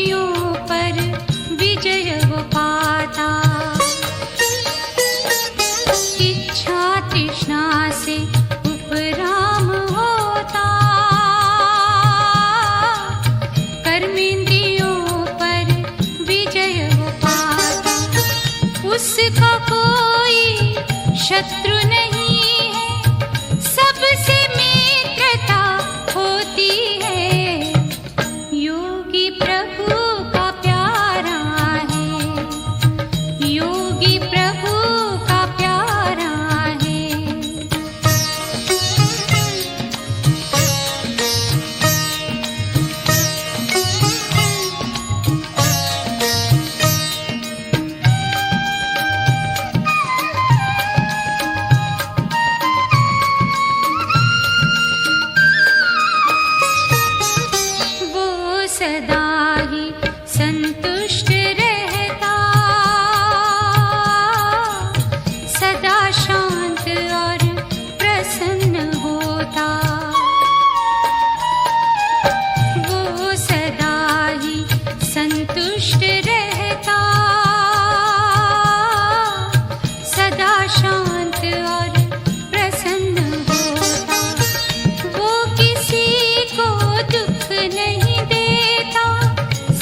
कर्मेंद्रियों पर विजय वो पाता। इच्छा तृष्णा से उपराम होता, कर्मेंद्रियों पर विजय वो पाता। उसका कोई शत्रु नहीं है, सबसे मित्रता होती है। योगी प्रभु का प्यारा है, योगी प्रभु का प्यारा है। वो सदा ही संतुष्ट रहता, सदा शांत और प्रसन्न होता। वो सदा ही संतुष्ट रहता, सदा शांत और प्रसन्न होता। वो किसी को दुख नहीं देता,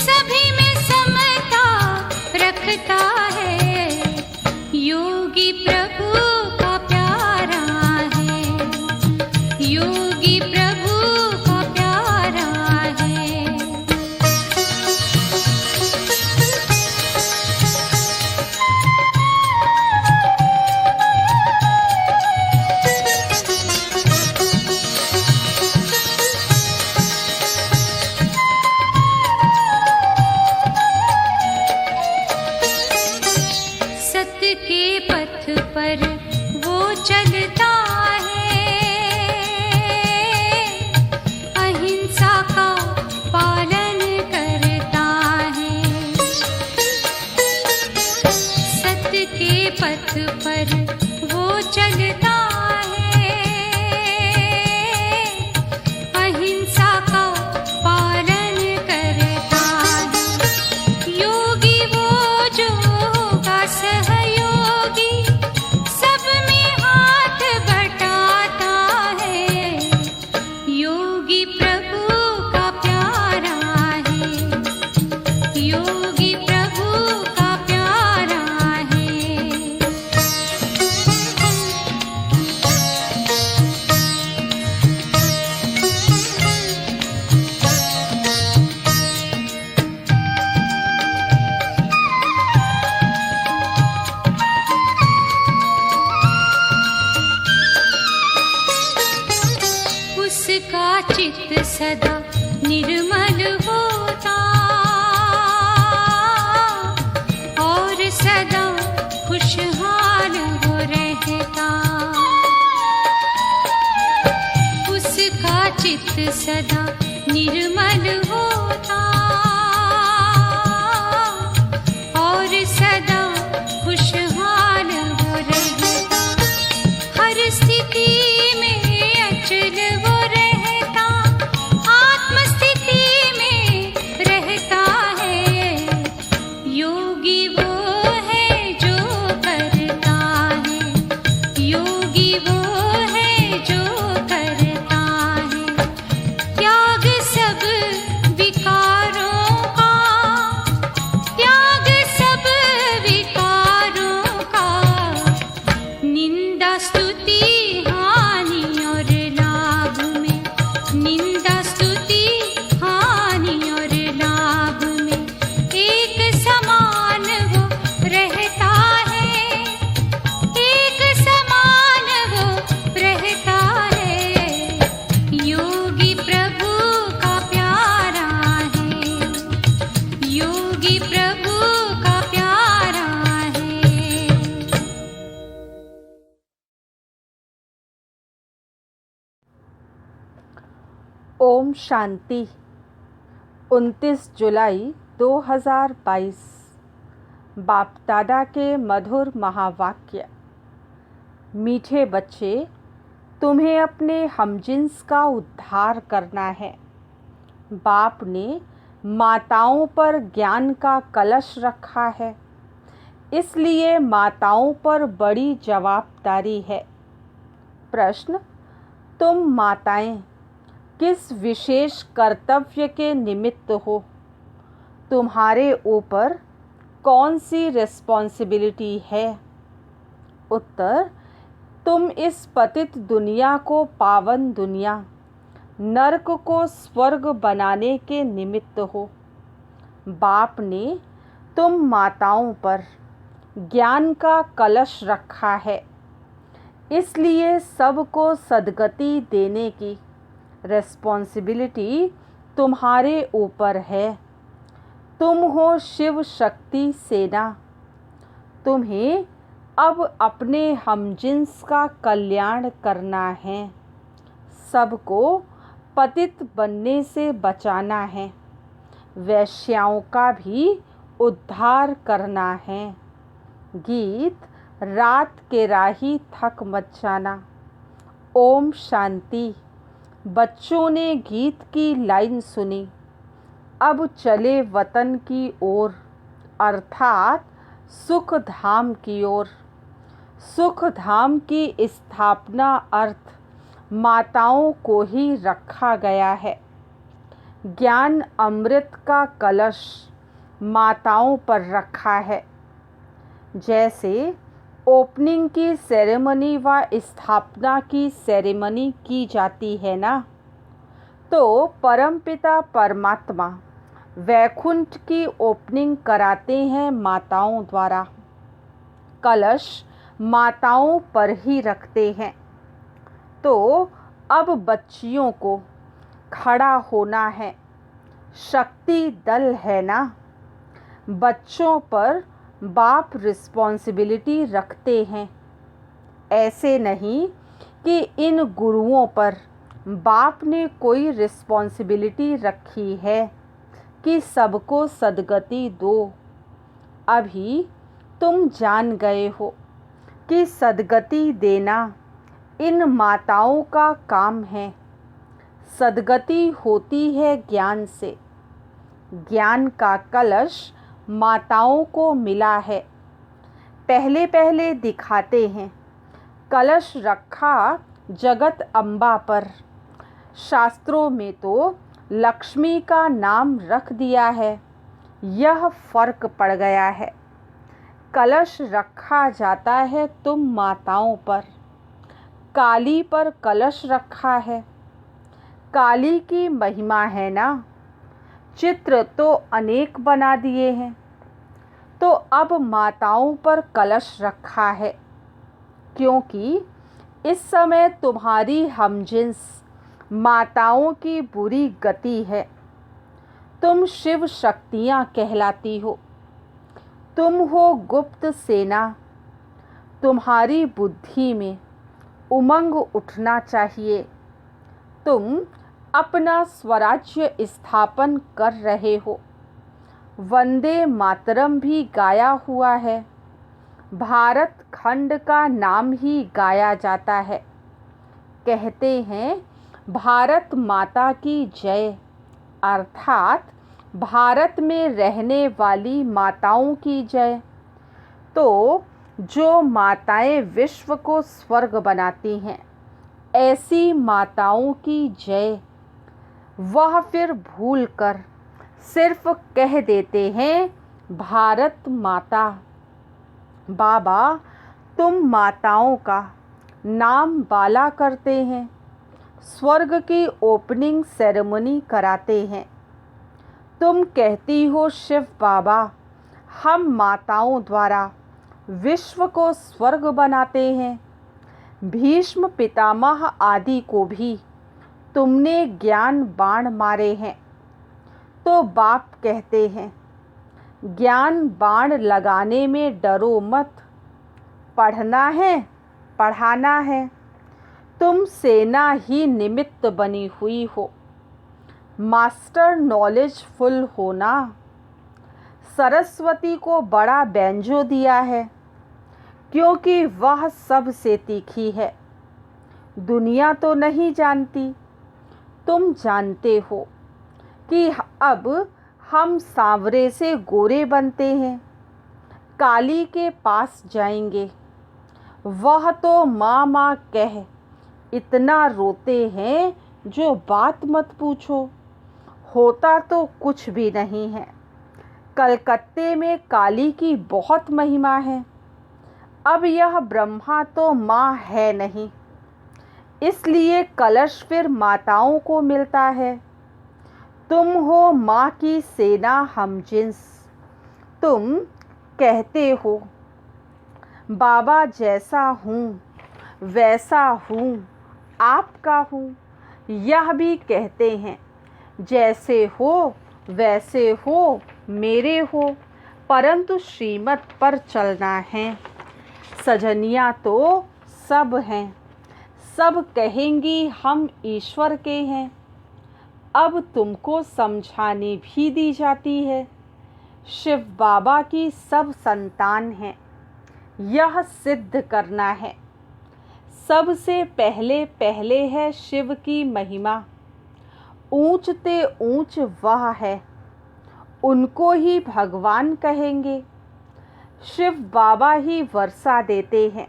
सभी में समता रखता है। योगी प्रभु का प्यारा है, योगी प्रभु का प्यारा है। सत्य के पथ पर वो चलता है, अहिंसा का पालन करता है। सत्य के पथ पर वो चलता है, अहिंसा का पालन करता है। योगी वो जो होगा सहयोगी, सब में हाथ बटाता है। योगी प्रभु का प्यारा है, योगी प्रभु का प्यारा है। उसका चित्त सदा निर्मल होता, और सदा खुशहाल हो रहता। उसका चित्त सदा निर्मल होता, और सदा खुशहाल हो रहता। हर स्थिति में अचल वो रहता, आत्मस्थिति में रहता है। योगी वो है जो करता है, योगी वो है जो करता है। त्याग सब विकारों का, त्याग सब विकारों का। निंदा स्तुति हानि और लाभ में, निंदा स्तुति हानि और लाभ में एक समान वो रहता है, एक समान वो रहता है। योगी प्रभु का प्यारा है, योगी प्रभु का प्यारा है। ओम शांति। 29 जुलाई 2022 बाप दादा के मधुर महावाक्य। मीठे बच्चे, तुम्हें अपने हमजिन्स का उद्धार करना है। बाप ने माताओं पर ज्ञान का कलश रखा है, इसलिए माताओं पर बड़ी जवाबदारी है। प्रश्न: तुम माताएं किस विशेष कर्तव्य के निमित्त हो? तुम्हारे ऊपर कौन सी रिस्पॉन्सिबिलिटी है? उत्तर: तुम इस पतित दुनिया को पावन दुनिया, नरक को स्वर्ग बनाने के निमित्त हो। बाप ने तुम माताओं पर ज्ञान का कलश रखा है, इसलिए सबको सद्गति देने की रिस्पॉन्सिबिलिटी तुम्हारे ऊपर है। तुम हो शिव शक्ति सेना। तुम्हें अब अपने हमजिन्स का कल्याण करना है, सबको पतित बनने से बचाना है, वैश्याओं का भी उद्धार करना है। गीत: रात के राही थक मत जाना। ओम शांति। बच्चों ने गीत की लाइन सुनी। अब चले वतन की ओर, अर्थात सुख धाम की ओर। सुख धाम की स्थापना अर्थ माताओं को ही रखा गया है। ज्ञान अमृत का कलश माताओं पर रखा है। जैसे ओपनिंग की सेरेमनी व स्थापना की सेरेमनी की जाती है ना, तो परमपिता परमात्मा वैकुंठ की ओपनिंग कराते हैं माताओं द्वारा। कलश माताओं पर ही रखते हैं। तो अब बच्चियों को खड़ा होना है। शक्ति दल है ना। बच्चों पर बाप रिस्पॉन्सिबिलिटी रखते हैं। ऐसे नहीं कि इन गुरुओं पर बाप ने कोई रिस्पॉन्सिबिलिटी रखी है कि सबको सद्गति दो। अभी तुम जान गए हो कि सद्गति देना इन माताओं का काम है। सद्गति होती है ज्ञान से। ज्ञान का कलश माताओं को मिला है। पहले पहले दिखाते हैं कलश रखा जगत अम्बा पर। शास्त्रों में तो लक्ष्मी का नाम रख दिया है, यह फर्क पड़ गया है। कलश रखा जाता है तुम माताओं पर। काली पर कलश रखा है। काली की महिमा है ना। चित्र तो अनेक बना दिए हैं, तो अब माताओं पर कलश रखा है, क्योंकि इस समय तुम्हारी हमजिन्स माताओं की बुरी गति है। तुम शिव शक्तियाँ कहलाती हो। तुम हो गुप्त सेना। तुम्हारी बुद्धि में उमंग उठना चाहिए। तुम अपना स्वराज्य स्थापन कर रहे हो। वंदे मातरम भी गाया हुआ है। भारत खंड का नाम ही गाया जाता है। कहते हैं भारत माता की जय, अर्थात भारत में रहने वाली माताओं की जय। तो जो माताएं विश्व को स्वर्ग बनाती हैं, ऐसी माताओं की जय। वह फिर भूलकर सिर्फ कह देते हैं भारत माता। बाबा तुम माताओं का नाम बाला करते हैं, स्वर्ग की ओपनिंग सेरेमनी कराते हैं। तुम कहती हो शिव बाबा, हम माताओं द्वारा विश्व को स्वर्ग बनाते हैं। भीष्म पितामह आदि को भी तुमने ज्ञान बाण मारे हैं। तो बाप कहते हैं ज्ञान बाण लगाने में डरो मत। पढ़ना है, पढ़ाना है। तुम सेना ही निमित्त बनी हुई हो। मास्टर नॉलेजफुल होना। सरस्वती को बड़ा बैंजो दिया है, क्योंकि वह सबसे तीखी है। दुनिया तो नहीं जानती, तुम जानते हो कि अब हम सांवरे से गोरे बनते हैं, काली के पास जाएंगे। वह तो माँ माँ कह इतना रोते हैं जो बात मत पूछो, होता तो कुछ भी नहीं है। कलकत्ते में काली की बहुत महिमा है। अब यह ब्रह्मा तो माँ है नहीं, इसलिए कलश फिर माताओं को मिलता है। तुम हो माँ की सेना हमजिन्स, तुम कहते हो बाबा जैसा हूँ वैसा हूँ, आपका हूँ। यह भी कहते हैं जैसे हो वैसे हो, मेरे हो, परंतु श्रीमत पर चलना है। सजनियाँ तो सब हैं, सब कहेंगी हम ईश्वर के हैं। अब तुमको समझानी भी दी जाती है, शिव बाबा की सब संतान हैं, यह सिद्ध करना है। सबसे पहले पहले है शिव की महिमा, ऊंचते ऊंच वह है, उनको ही भगवान कहेंगे। शिव बाबा ही वर्षा देते हैं,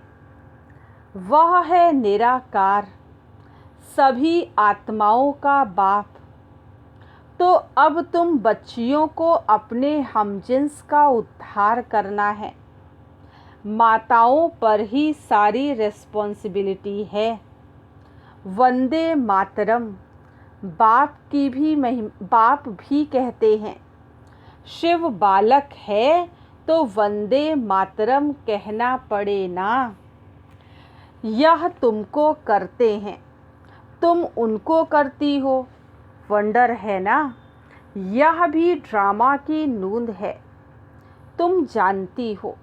वह है निराकार, सभी आत्माओं का बाप। तो अब तुम बच्चियों को अपने हमजिन्स का उद्धार करना है। माताओं पर ही सारी रिस्पॉन्सिबिलिटी है। वंदे मातरम बाप भी कहते हैं। शिव बालक है तो वंदे मातरम कहना पड़े ना। यह तुमको करते हैं, तुम उनको करती हो, वंडर है ना। यह भी ड्रामा की नूंद है, तुम जानती हो।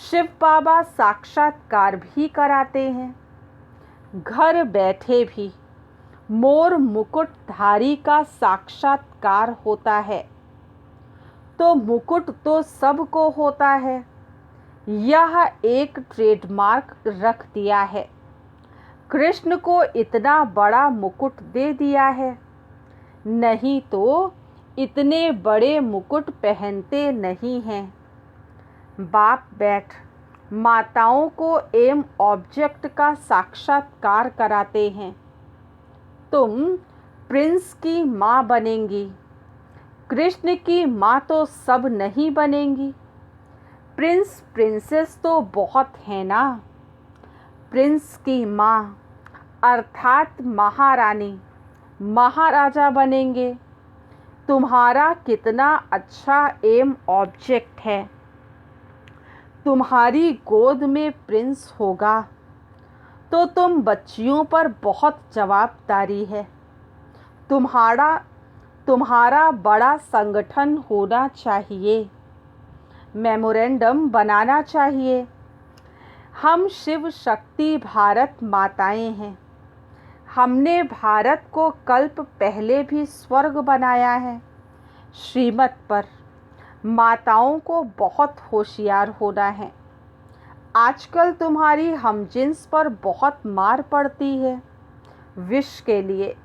शिव बाबा साक्षात्कार भी कराते हैं, घर बैठे भी। मोर मुकुटधारी का साक्षात्कार होता है, तो मुकुट तो सबको होता है। यह एक ट्रेडमार्क रख दिया है। कृष्ण को इतना बड़ा मुकुट दे दिया है, नहीं तो इतने बड़े मुकुट पहनते नहीं हैं। बाप बैठ माताओं को एम ऑब्जेक्ट का साक्षात्कार कराते हैं। तुम प्रिंस की माँ बनेंगी, कृष्ण की माँ तो सब नहीं बनेंगी। प्रिंस प्रिंसेस तो बहुत है ना। प्रिंस की माँ अर्थात महारानी महाराजा बनेंगे। तुम्हारा कितना अच्छा एम ऑब्जेक्ट है। तुम्हारी गोद में प्रिंस होगा तो तुम बच्चियों पर बहुत जवाबदारी है। तुम्हारा बड़ा संगठन होना चाहिए, मेमोरेंडम बनाना चाहिए। हम शिव शक्ति भारत माताएं हैं। हमने भारत को कल्प पहले भी स्वर्ग बनाया है। श्रीमत पर माताओं को बहुत होशियार होना है। आजकल तुम्हारी हमजिन्स पर बहुत मार पड़ती है। विष के लिए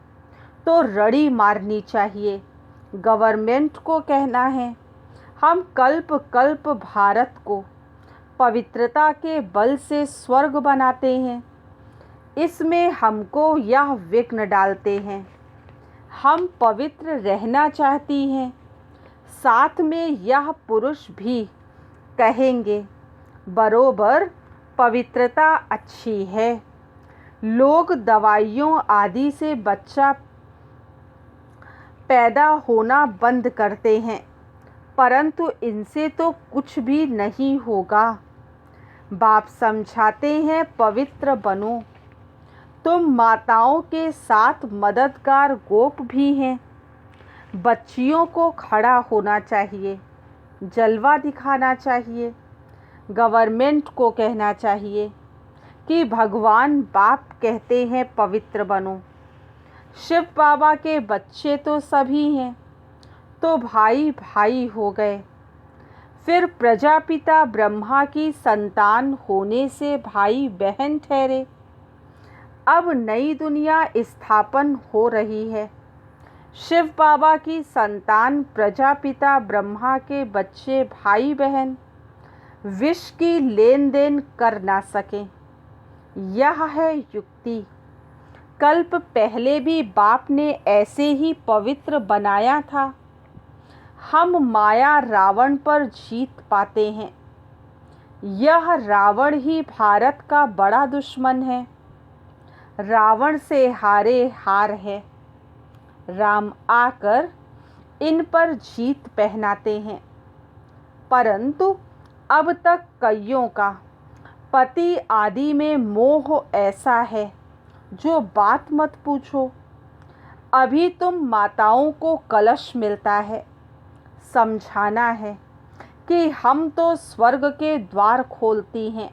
तो रड़ी मारनी चाहिए। गवर्नमेंट को कहना है हम कल्प कल्प भारत को पवित्रता के बल से स्वर्ग बनाते हैं। इसमें हमको यह विघ्न डालते हैं। हम पवित्र रहना चाहती हैं। साथ में यह पुरुष भी कहेंगे बरोबर पवित्रता अच्छी है। लोग दवाइयों आदि से बच्चा पैदा होना बंद करते हैं, परंतु इनसे तो कुछ भी नहीं होगा। बाप समझाते हैं पवित्र बनो। तुम माताओं के साथ मददगार गोप भी हैं। बच्चियों को खड़ा होना चाहिए, जलवा दिखाना चाहिए। गवर्नमेंट को कहना चाहिए कि भगवान बाप कहते हैं पवित्र बनो। शिव बाबा के बच्चे तो सभी हैं, तो भाई भाई हो गए। फिर प्रजापिता ब्रह्मा की संतान होने से भाई बहन ठहरे। अब नई दुनिया स्थापन हो रही है। शिव बाबा की संतान प्रजापिता ब्रह्मा के बच्चे भाई बहन विष की लेन देन कर ना सकें, यह है युक्ति। कल्प पहले भी बाप ने ऐसे ही पवित्र बनाया था। हम माया रावण पर जीत पाते हैं। यह रावण ही भारत का बड़ा दुश्मन है। रावण से हारे हार है। राम आकर इन पर जीत पहनाते हैं। परंतु अब तक कईयों का पति आदि में मोह ऐसा है जो बात मत पूछो। अभी तुम माताओं को कलश मिलता है, समझाना है कि हम तो स्वर्ग के द्वार खोलती हैं।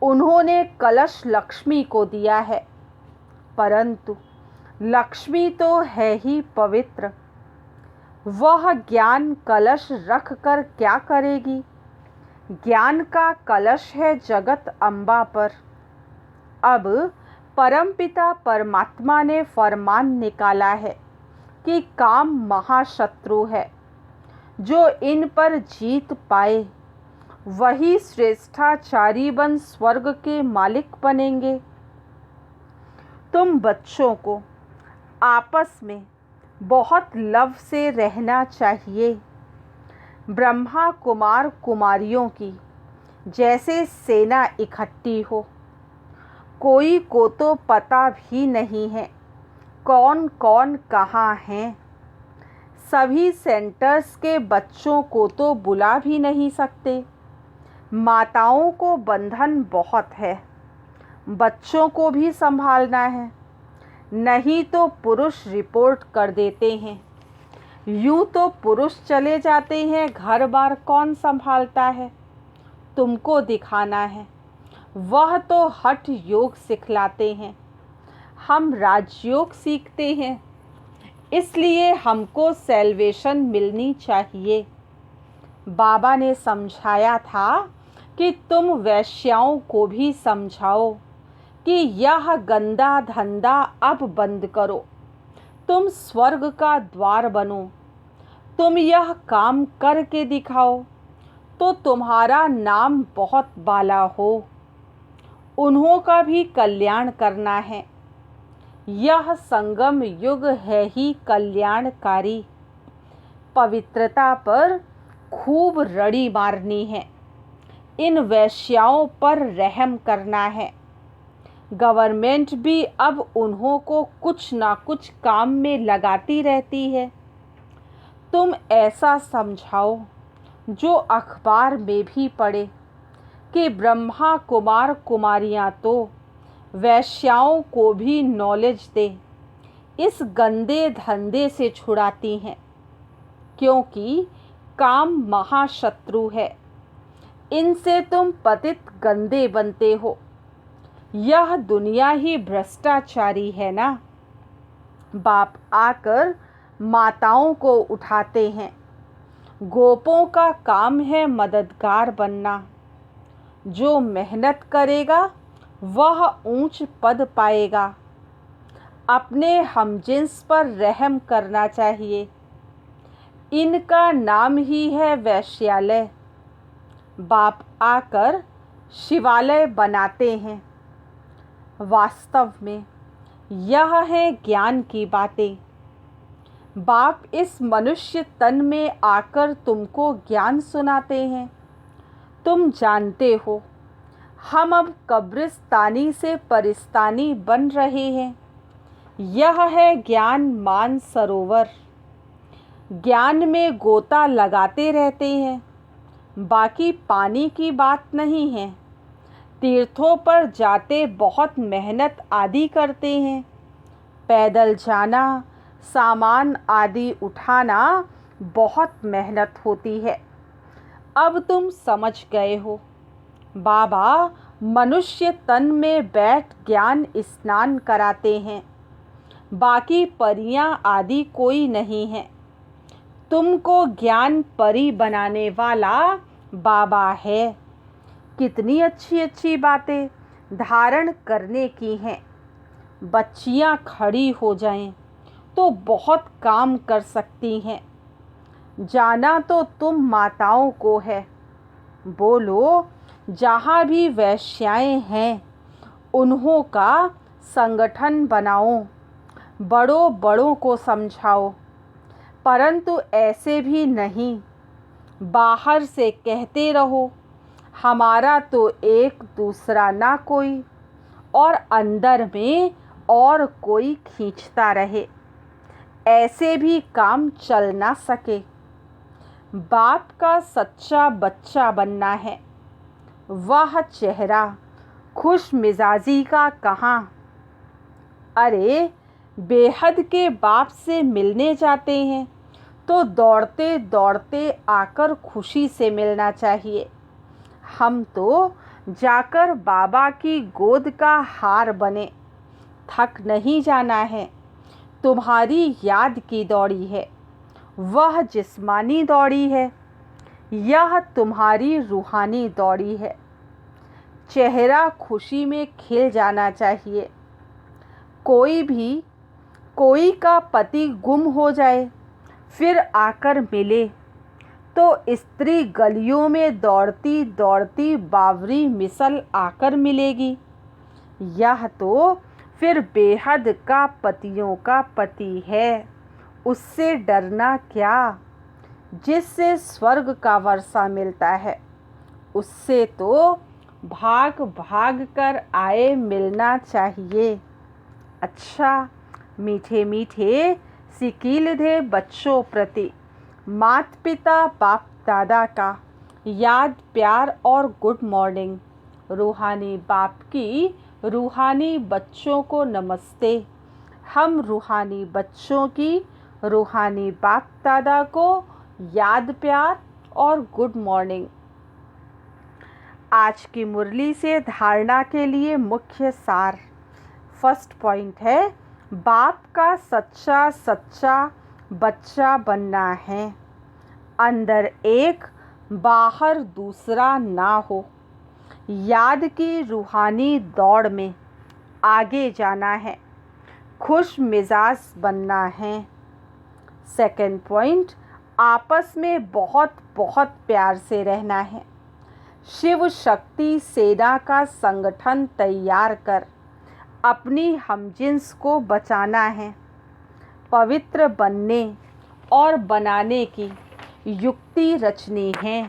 उन्होंने कलश लक्ष्मी को दिया है, परंतु लक्ष्मी तो है ही पवित्र। वह ज्ञान कलश रख कर क्या करेगी? ज्ञान का कलश है जगत अम्बा पर। अब परमपिता परमात्मा ने फरमान निकाला है कि काम महाशत्रु है। जो इन पर जीत पाए वही श्रेष्ठाचारी बन स्वर्ग के मालिक बनेंगे। तुम बच्चों को आपस में बहुत लव से रहना चाहिए। ब्रह्मा कुमार कुमारियों की जैसे सेना इकट्ठी हो। कोई को तो पता भी नहीं है कौन कौन कहाँ हैं। सभी सेंटर्स के बच्चों को तो बुला भी नहीं सकते। माताओं को बंधन बहुत है, बच्चों को भी संभालना है, नहीं तो पुरुष रिपोर्ट कर देते हैं। यूँ तो पुरुष चले जाते हैं, घर बार कौन संभालता है? तुमको दिखाना है। वह तो हठ योग सिखलाते हैं, हम राजयोग सीखते हैं। इसलिए हमको सैल्वेशन मिलनी चाहिए। बाबा ने समझाया था कि तुम वैश्याओं को भी समझाओ कि यह गंदा धंधा अब बंद करो। तुम स्वर्ग का द्वार बनो। तुम यह काम करके दिखाओ तो तुम्हारा नाम बहुत बाला हो। उन्हों का भी कल्याण करना है। यह संगम युग है ही कल्याणकारी। पवित्रता पर खूब रड़ी मारनी है। इन वैश्याओं पर रहम करना है। गवर्नमेंट भी अब उन्हों को कुछ ना कुछ काम में लगाती रहती है। तुम ऐसा समझाओ जो अखबार में भी पढ़े कि ब्रह्मा कुमार कुमारियाँ तो वैश्याओं को भी नॉलेज दे, इस गंदे धंधे से छुड़ाती हैं। क्योंकि काम महाशत्रु है। इनसे तुम पतित गंदे बनते हो। यह दुनिया ही भ्रष्टाचारी है ना। बाप आकर माताओं को उठाते हैं। गोपों का काम है मददगार बनना। जो मेहनत करेगा वह ऊंच पद पाएगा। अपने हमजिन्स पर रहम करना चाहिए। इनका नाम ही है वैश्यालय। बाप आकर शिवालय बनाते हैं। वास्तव में यह है ज्ञान की बातें। बाप इस मनुष्य तन में आकर तुमको ज्ञान सुनाते हैं। तुम जानते हो हम अब कब्रिस्तानी से परिस्तानी बन रहे हैं। यह है ज्ञान मान सरोवर। ज्ञान में गोता लगाते रहते हैं। बाकी पानी की बात नहीं है। तीर्थों पर जाते बहुत मेहनत आदि करते हैं। पैदल जाना, सामान आदि उठाना बहुत मेहनत होती है। अब तुम समझ गए हो। बाबा मनुष्य तन में बैठ ज्ञान स्नान कराते हैं। बाकी परियां आदि कोई नहीं है। तुमको ज्ञान परी बनाने वाला बाबा है। कितनी अच्छी अच्छी बातें धारण करने की हैं। बच्चियां खड़ी हो जाएं, तो बहुत काम कर सकती हैं। जाना तो तुम माताओं को है। बोलो, जहाँ भी वैश्याएं हैं उन्हों का संगठन बनाओ, बड़ों बड़ों को समझाओ, परंतु ऐसे भी नहीं बाहर से कहते रहो हमारा तो एक दूसरा ना कोई, और अंदर में और कोई खींचता रहे। ऐसे भी काम चल ना सके। बाप का सच्चा बच्चा बनना है। वह चेहरा खुश मिजाजी का कहाँ। अरे बेहद के बाप से मिलने जाते हैं तो दौड़ते दौड़ते आकर खुशी से मिलना चाहिए। हम तो जाकर बाबा की गोद का हार बने। थक नहीं जाना है। तुम्हारी याद की दौड़ी है, वह जिस्मानी दौड़ी है, यह तुम्हारी रूहानी दौड़ी है। चेहरा खुशी में खिल जाना चाहिए। कोई का पति गुम हो जाए फिर आकर मिले तो स्त्री गलियों में दौड़ती दौड़ती बावरी मिसल आकर मिलेगी। यह तो फिर बेहद का पतियों का पति है। उससे डरना क्या, जिससे स्वर्ग का वर्षा मिलता है। उससे तो भाग भाग कर आए मिलना चाहिए। अच्छा, मीठे मीठे सिकीलधे बच्चों प्रति माता पिता बाप दादा का याद प्यार और गुड मॉर्निंग। रूहानी बाप की रूहानी बच्चों को नमस्ते। हम रूहानी बच्चों की रूहानी बाप दादा को याद प्यार और गुड मॉर्निंग। आज की मुरली से धारणा के लिए मुख्य सार। फर्स्ट पॉइंट है, बाप का सच्चा सच्चा बच्चा बनना है। अंदर एक बाहर दूसरा ना हो। याद की रूहानी दौड़ में आगे जाना है। खुश मिजाज बनना है। सेकंड पॉइंट, आपस में बहुत बहुत प्यार से रहना है। शिव शक्ति सेना का संगठन तैयार कर अपनी हमजिन्स को बचाना है। पवित्र बनने और बनाने की युक्ति रचनी है।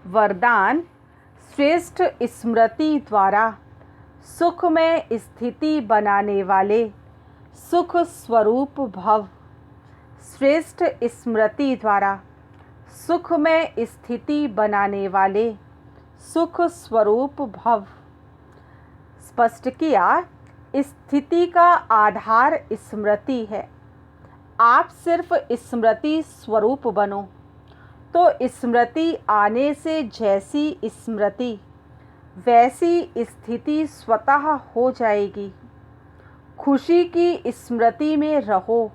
वरदान, श्रेष्ठ स्मृति द्वारा सुखमय स्थिति बनाने वाले सुख स्वरूप भव। श्रेष्ठ स्मृति द्वारा सुखमय स्थिति बनाने वाले सुख स्वरूप भव। स्पष्ट किया, स्थिति का आधार स्मृति है। आप सिर्फ स्मृति स्वरूप बनो तो स्मृति आने से जैसी स्मृति वैसी स्थिति स्वतः हो जाएगी। खुशी की स्मृति में रहो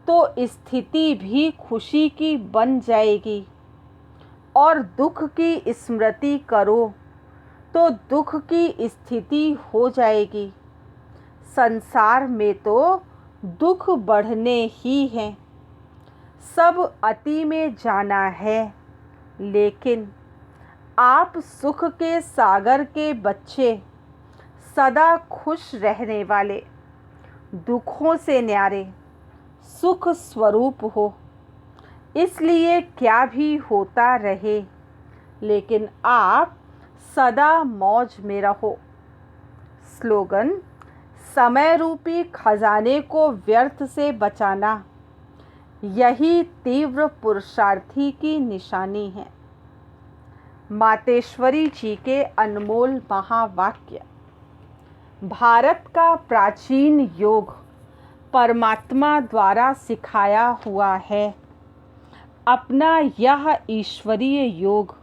तो स्थिति भी खुशी की बन जाएगी, और दुख की स्मृति करो तो दुख की स्थिति हो जाएगी। संसार में तो दुख बढ़ने ही हैं। सब अति में जाना है, लेकिन आप सुख के सागर के बच्चे, सदा खुश रहने वाले, दुखों से न्यारे सुख स्वरूप हो। इसलिए क्या भी होता रहे, लेकिन आप सदा मौज में रहो। स्लोगन, समय रूपी खजाने को व्यर्थ से बचाना, यही तीव्र पुरुषार्थी की निशानी है। मातेश्वरी जी के अनमोल महावाक्य। भारत का प्राचीन योग परमात्मा द्वारा सिखाया हुआ है। अपना यह ईश्वरीय योग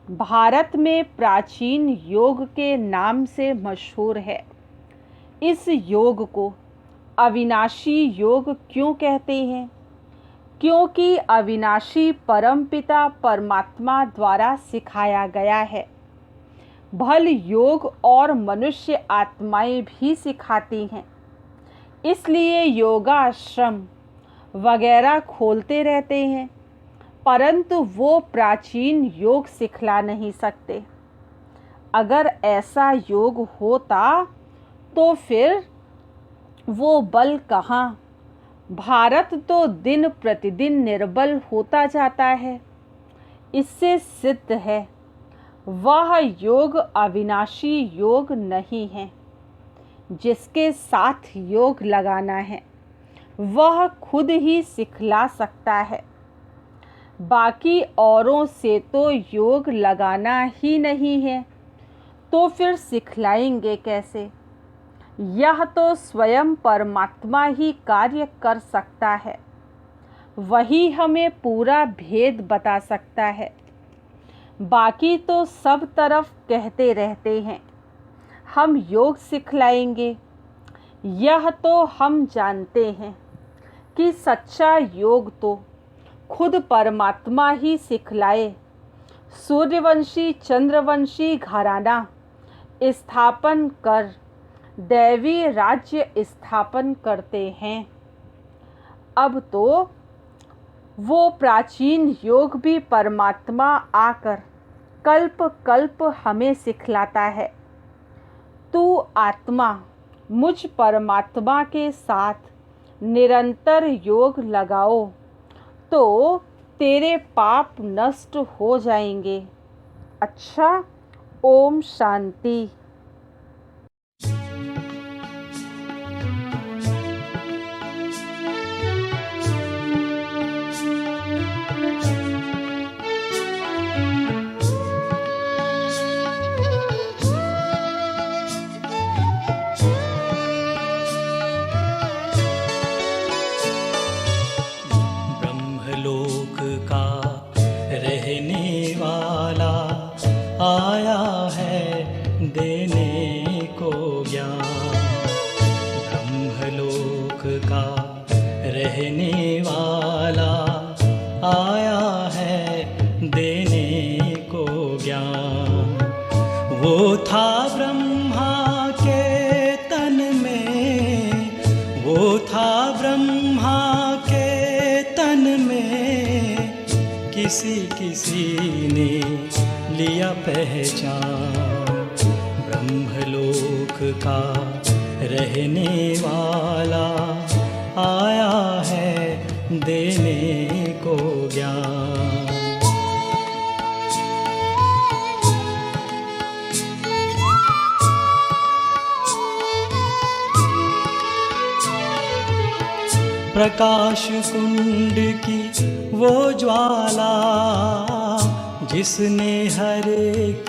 भारत में प्राचीन योग के नाम से मशहूर है। इस योग को अविनाशी योग क्यों कहते हैं? क्योंकि अविनाशी परमपिता परमात्मा द्वारा सिखाया गया है। भल योग और मनुष्य आत्माएं भी सिखाती हैं इसलिए योगाश्रम वगैरह खोलते रहते हैं, परंतु वो प्राचीन योग सिखला नहीं सकते। अगर ऐसा योग होता तो फिर वो बल कहाँ। भारत तो दिन प्रतिदिन निर्बल होता जाता है। इससे सिद्ध है वह योग अविनाशी योग नहीं है। जिसके साथ योग लगाना है वह खुद ही सिखला सकता है। बाकी औरों से तो योग लगाना ही नहीं है, तो फिर सिखलाएंगे कैसे। यह तो स्वयं परमात्मा ही कार्य कर सकता है। वही हमें पूरा भेद बता सकता है। बाकी तो सब तरफ कहते रहते हैं हम योग सिखलाएंगे। यह तो हम जानते हैं कि सच्चा योग तो खुद परमात्मा ही सिखलाए। सूर्यवंशी चंद्रवंशी घराना स्थापन कर दैवी राज्य स्थापन करते हैं। अब तो वो प्राचीन योग भी परमात्मा आकर कल्प कल्प हमें सिखलाता है। तू आत्मा मुझ परमात्मा के साथ निरंतर योग लगाओ तो तेरे पाप नष्ट हो जाएंगे। अच्छा, ओम शांति। आया है देने को ज्ञान। ब्रह्मलोक का रहने वाला आया है देने को ज्ञान। वो था ब्रह्मा के तन में, वो था ब्रह्मा के तन में, किसी किसी ने लिया पहचान। ब्रह्मलोक का रहने वाला आया है देने को ज्ञान। प्रकाश कुंड की वो ज्वाला जिसने हर एक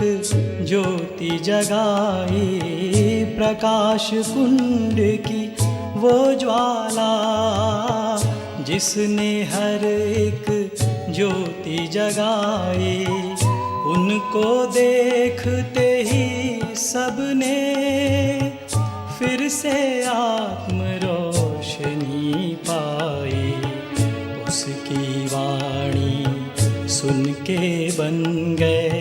ज्योति जगाई। प्रकाश कुंड की वो ज्वाला जिसने हर एक ज्योति जगाई। उनको देखते ही सबने फिर से आत्म रोशनी पाई। उसकी वाणी सुन के बन गए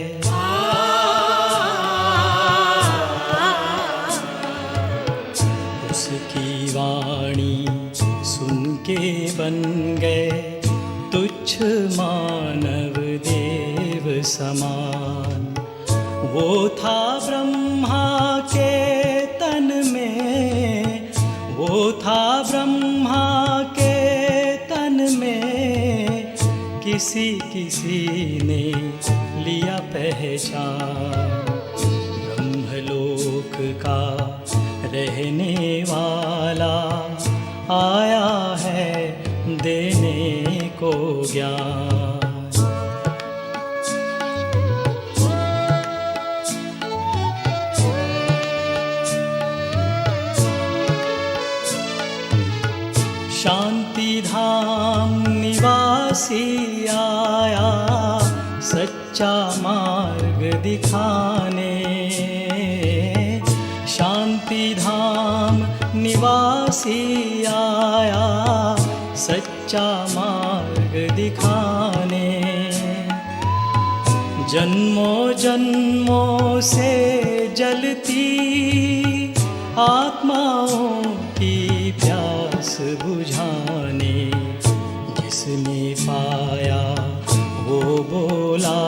उसकी वाणी सुन के बन गए तुच्छ मानव देव समान। वो था ब्रह्मा के तन में, वो था ब्रह्मा के तन में, किसी किसी ने लिया पहचान। ब्रह्मलोक का रहने वाला आया है देने को ज्ञान। शांति धाम निवासी आया सच्चा मार्ग दिखाने। शांति धाम निवासी आया सच्चा मार्ग दिखाने। जन्मों जन्मों से जलती आत्माओं की प्यास बुझाने। जिसने पाया वो बोला,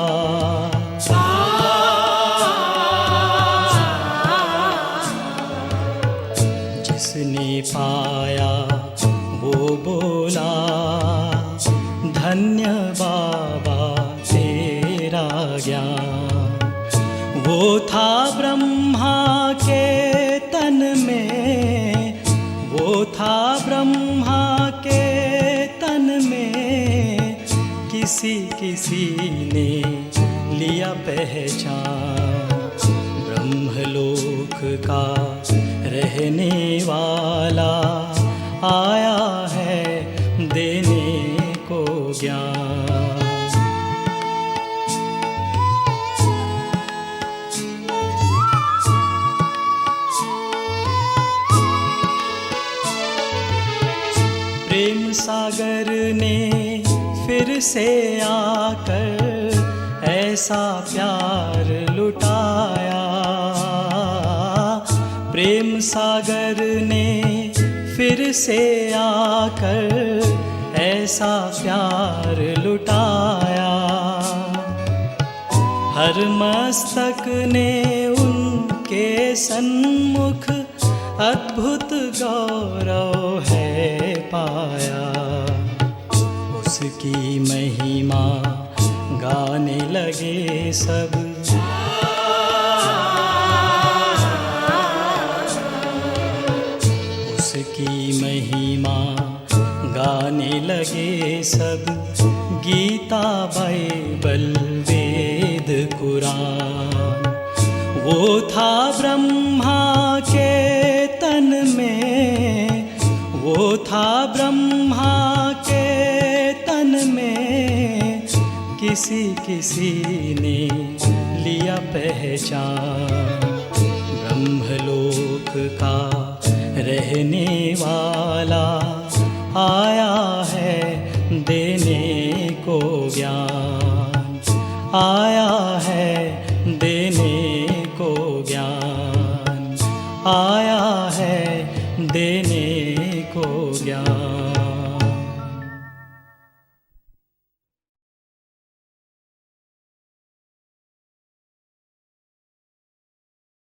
जिसने पाया वो बोला, धन्य बाबा तेरा ज्ञान। वो था ब्रह्मा के तन में, वो था ब्रह्मा के तन में, किसी किसी ने लिया पहचान। ब्रह्मलोक का रहने वाला आया है देने को ज्ञान। प्रेम सागर ने फिर से आकर ऐसा प्यार लुटाया। प्रेम सागर ने फिर से आकर ऐसा प्यार लुटाया। हर मस्तक ने उनके सन्मुख अद्भुत गौरव है पाया। उसकी महिमा गाने लगे सब, उसकी महिमा गाने लगे सब। गीता बाइबल वेद कुरान, वो था ब्रह्मा के तन में, वो था ब्रह्मा के तन में, किसी किसी ने लिया पहचान। ब्रह्मलोक का रहने वाला आया है देने को ज्ञान, आया